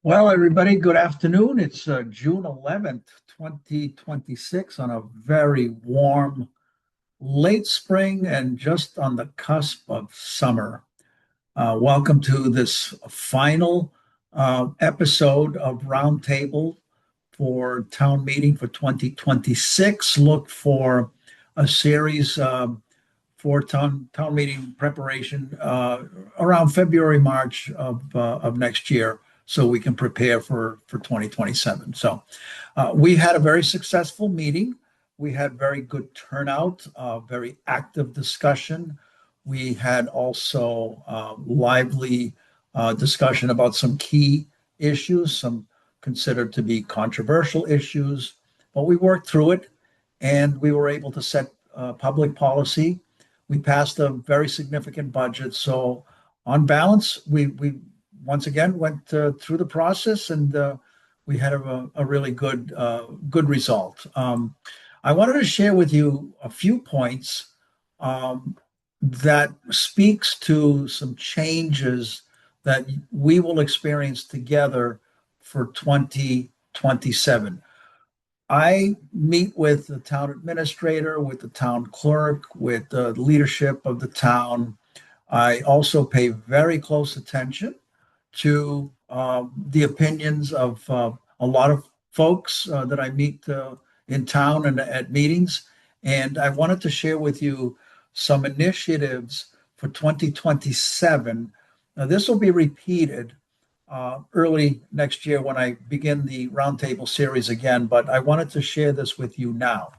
Well, everybody, good afternoon. It's June 11th, 2026, on a very warm late spring and just on the cusp of summer. Welcome to this final episode of Roundtable for Town Meeting for 2026. Look for a series for town meeting preparation around February, March of next year, so we can prepare for 2027. So we had a very successful meeting. We had very good turnout, very active discussion. We had also lively discussion about some key issues, some considered to be controversial issues, but we worked through it and we were able to set public policy. We passed a very significant budget. So on balance, we once again went through the process, and we had a really good result. I wanted to share with you a few points that speaks to some changes that we will experience together for 2027. I meet with the town administrator, with the town clerk, with the leadership of the town. I also pay very close attention to the opinions of a lot of folks that I meet in town and at meetings. And I wanted to share with you some initiatives for 2027. Now, this will be repeated early next year when I begin the roundtable series again, but I wanted to share this with you now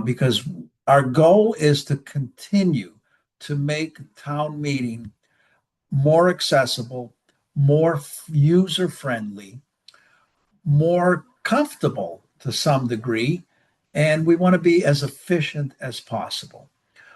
because our goal is to continue to make town meeting more accessible, more user-friendly, more comfortable to some degree, and we want to be as efficient as possible.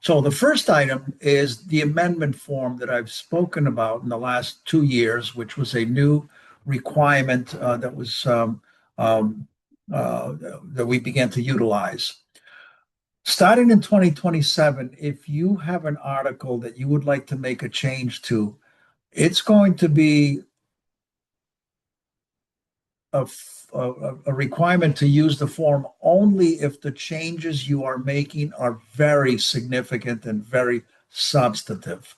So the first item is the amendment form that I've spoken about in the last 2 years, which was a new requirement that we began to utilize. Starting in 2027, if you have an article that you would like to make a change to, it's going to be a requirement to use the form only if the changes you are making are very significant and very substantive.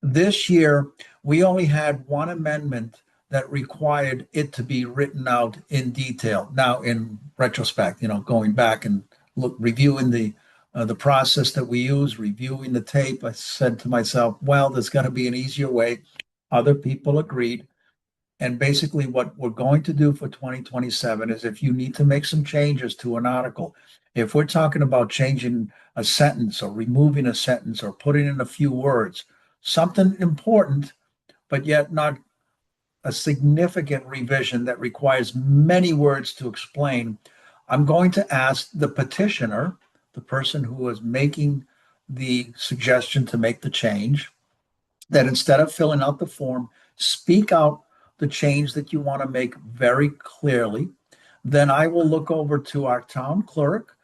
This year, we only had one amendment that required it to be written out in detail. Now, in retrospect, going back and reviewing the process that we use, reviewing the tape, I said to myself, well, there's got to be an easier way. Other people agreed. And basically, what we're going to do for 2027 is, if you need to make some changes to an article, if we're talking about changing a sentence or removing a sentence or putting in a few words, something important, but yet not a significant revision that requires many words to explain, I'm going to ask the petitioner, the person who is making the suggestion to make the change, that instead of filling out the form, speak out the change that you want to make very clearly. Then I will look over to our town clerk.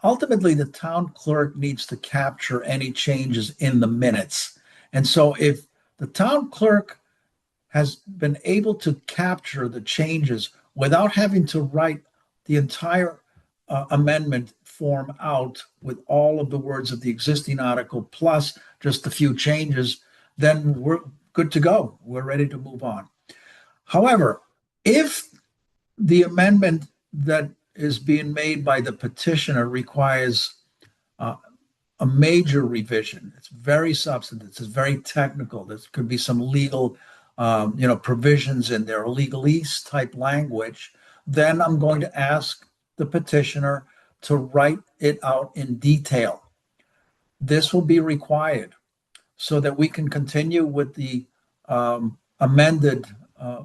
Ultimately, the town clerk needs to capture any changes in the minutes. And so if the town clerk has been able to capture the changes without having to write the entire amendment form out with all of the words of the existing article plus just a few changes, then we're good to go. We're ready to move on. However, if the amendment that is being made by the petitioner requires a major revision, it's very substantive, it's very technical, there could be some legal provisions in there, legalese type language, then I'm going to ask the petitioner to write it out in detail. This will be required so that we can continue with the amended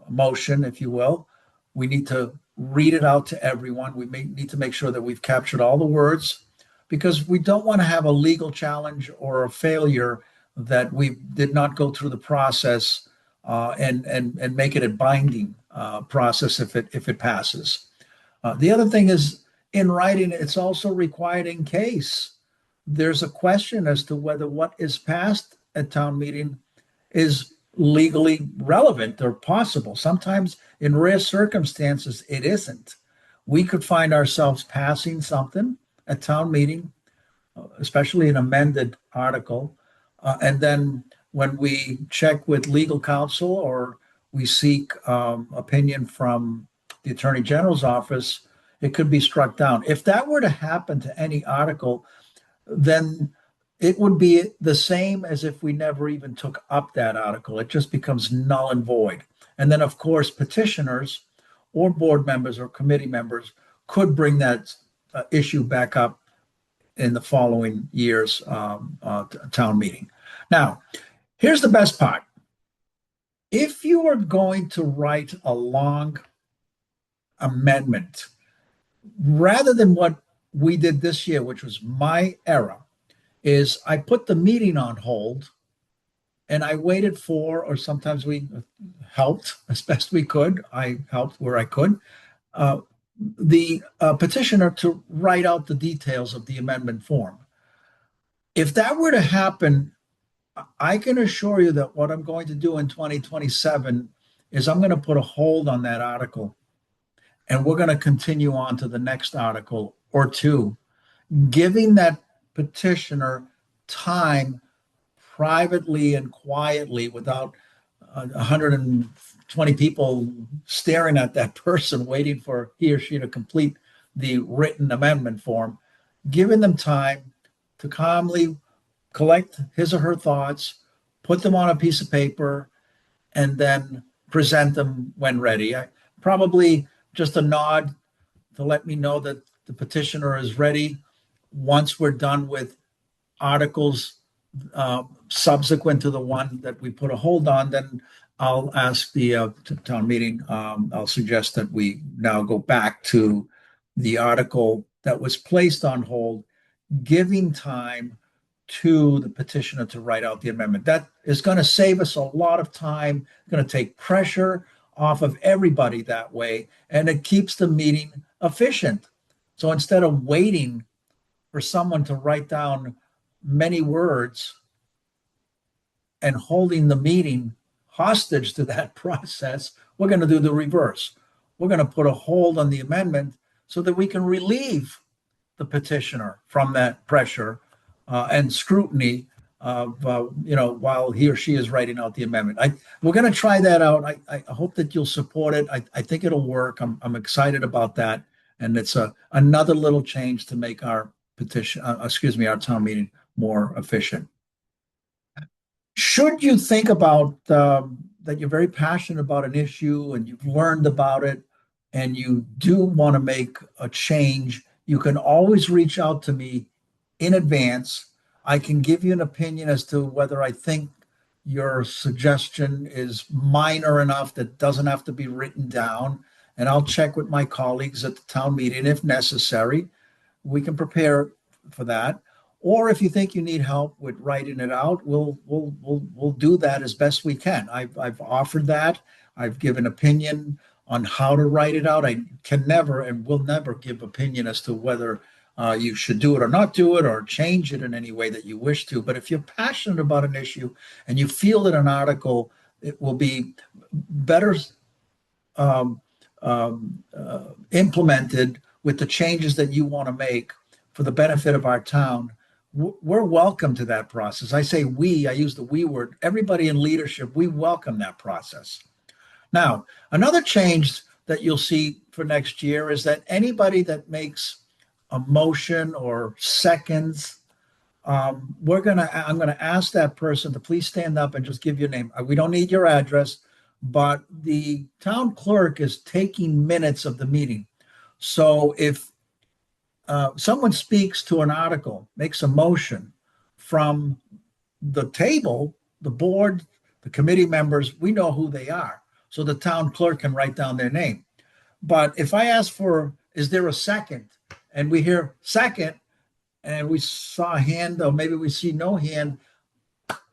motion, if you will. We need to read it out to everyone. We need to make sure that we've captured all the words, because we don't want to have a legal challenge or a failure that we did not go through the process and make it a binding process if it passes. The other thing is, in writing, it's also required in case there's a question as to whether what is passed at town meeting is legally relevant or possible. Sometimes, in rare circumstances, it isn't. We could find ourselves passing something at town meeting, especially an amended article, and then when we check with legal counsel or we seek opinion from the Attorney General's office, it could be struck down. If that were to happen to any article, then it would be the same as if we never even took up that article. It just becomes null and void. And then, of course, petitioners or board members or committee members could bring that issue back up in the following year's town meeting. Now, here's the best part. If you are going to write a long amendment, rather than what we did this year, which was my error, is I put the meeting on hold and I waited for, or sometimes we helped as best we could. I helped where I could. The petitioner to write out the details of the amendment form. If that were to happen, I can assure you that what I'm going to do in 2027 is I'm going to put a hold on that article and we're going to continue on to the next article or two, giving that petitioner time privately and quietly without 120 people staring at that person waiting for he or she to complete the written amendment form, giving them time to calmly collect his or her thoughts, put them on a piece of paper, and then present them when ready. Probably just a nod to let me know that the petitioner is ready. Once we're done with articles subsequent to the one that we put a hold on, then I'll ask the town meeting. I'll suggest that we now go back to the article that was placed on hold, giving time to the petitioner to write out the amendment. That is going to save us a lot of time, going to take pressure off of everybody that way, and it keeps the meeting efficient. So instead of waiting for someone to write down many words and holding the meeting hostage to that process, we're going to do the reverse. We're going to put a hold on the amendment so that we can relieve the petitioner from that pressure and scrutiny of, while he or she is writing out the amendment. We're going to try that out. I hope that you'll support it. I think it'll work. I'm excited about that. And it's another little change to make our our town meeting more efficient. Should you think about that you're very passionate about an issue and you've learned about it and you do want to make a change, you can always reach out to me in advance. I can give you an opinion as to whether I think your suggestion is minor enough that doesn't have to be written down. And I'll check with my colleagues at the town meeting if necessary. We can prepare for that. Or if you think you need help with writing it out, we'll do that as best we can. I've offered that. I've given opinion on how to write it out. I can never and will never give opinion as to whether you should do it or not do it or change it in any way that you wish to. But if you're passionate about an issue and you feel that an article it will be better implemented with the changes that you want to make for the benefit of our town, we're welcome to that process. I say we, I use the we word. Everybody in leadership, we welcome that process. Now, another change that you'll see for next year is that anybody that makes a motion or seconds, I'm going to ask that person to please stand up and just give your name. We don't need your address, but the town clerk is taking minutes of the meeting. So if someone speaks to an article, makes a motion from the table, the board, the committee members, we know who they are. So the town clerk can write down their name. But if I ask for, is there a second? And we hear second, and we saw a hand, or maybe we see no hand,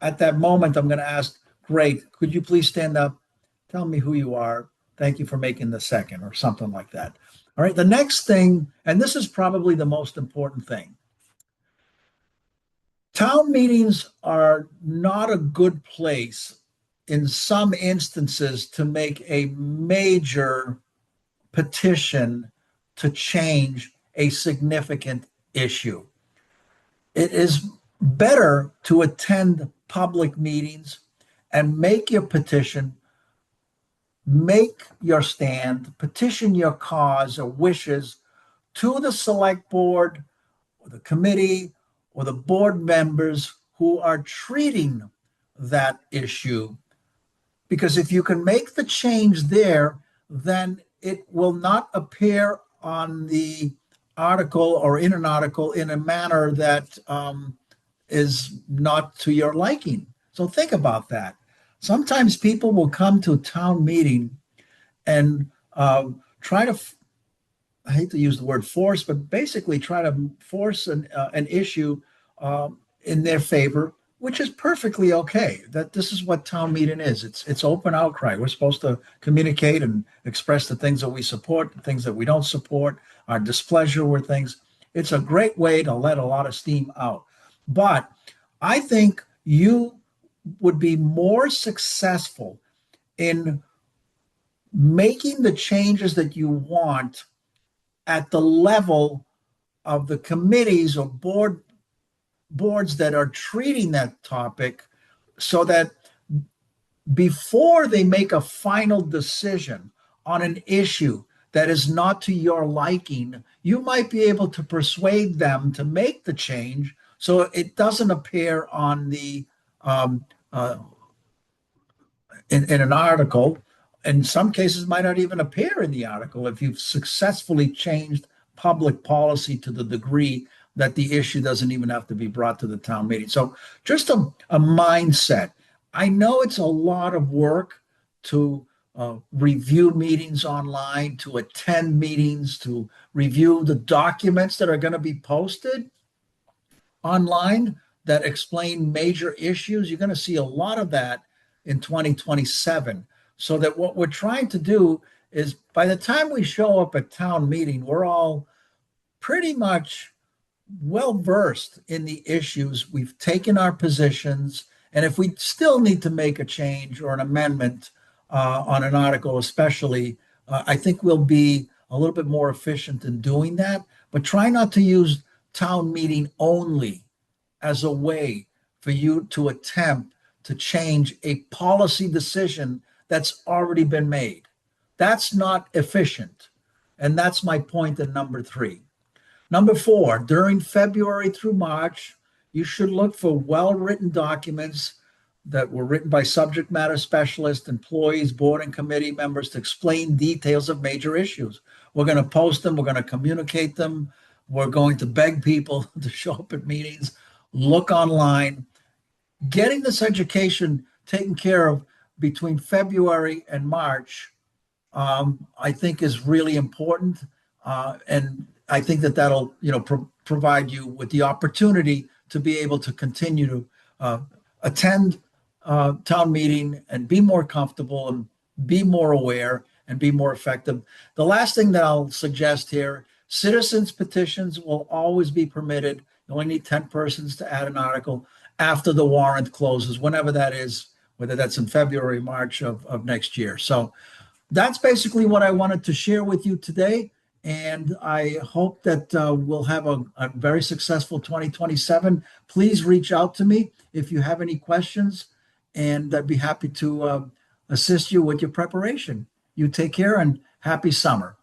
at that moment, I'm going to ask, great, could you please stand up? Tell me who you are. Thank you for making the second, or something like that. All right, the next thing, and this is probably the most important thing. Town meetings are not a good place in some instances, to make a major petition to change a significant issue. It is better to attend public meetings and make your petition, make your stand, petition your cause or wishes to the select board or the committee or the board members who are treating that issue. Because if you can make the change there, then it will not appear on the article or in an article in a manner that is not to your liking. So think about that. Sometimes people will come to a town meeting and try to, I hate to use the word force, but basically try to force an issue in their favor, which is perfectly okay. That this is what town meeting is. It's open outcry. We're supposed to communicate and express the things that we support, the things that we don't support, our displeasure with things. It's a great way to let a lot of steam out. But I think you would be more successful in making the changes that you want at the level of the committees or boards that are treating that topic, so that before they make a final decision on an issue that is not to your liking, you might be able to persuade them to make the change so it doesn't appear on the in an article. In some cases, might not even appear in the article if you've successfully changed public policy to the degree that the issue doesn't even have to be brought to the town meeting. So just a mindset. I know it's a lot of work to review meetings online, to attend meetings, to review the documents that are going to be posted online that explain major issues. You're going to see a lot of that in 2027. So that what we're trying to do is by the time we show up at town meeting, we're all pretty much well versed in the issues. We've taken our positions. And if we still need to make a change or an amendment on an article, especially, I think we'll be a little bit more efficient in doing that. But try not to use town meeting only as a way for you to attempt to change a policy decision that's already been made. That's not efficient. And that's my point in number 3. Number 4, during February through March, you should look for well-written documents that were written by subject matter specialists, employees, board and committee members to explain details of major issues. We're going to post them. We're going to communicate them. We're going to beg people to show up at meetings, look online. Getting this education taken care of between February and March, I think is really important. And I think that that'll, provide you with the opportunity to be able to continue to attend town meeting and be more comfortable and be more aware and be more effective. The last thing that I'll suggest here, citizens petitions will always be permitted. You only need 10 persons to add an article after the warrant closes, whenever that is, whether that's in February, March of next year. So that's basically what I wanted to share with you today. And I hope that we'll have a very successful 2027. Please reach out to me if you have any questions, and I'd be happy to assist you with your preparation. You take care and happy summer.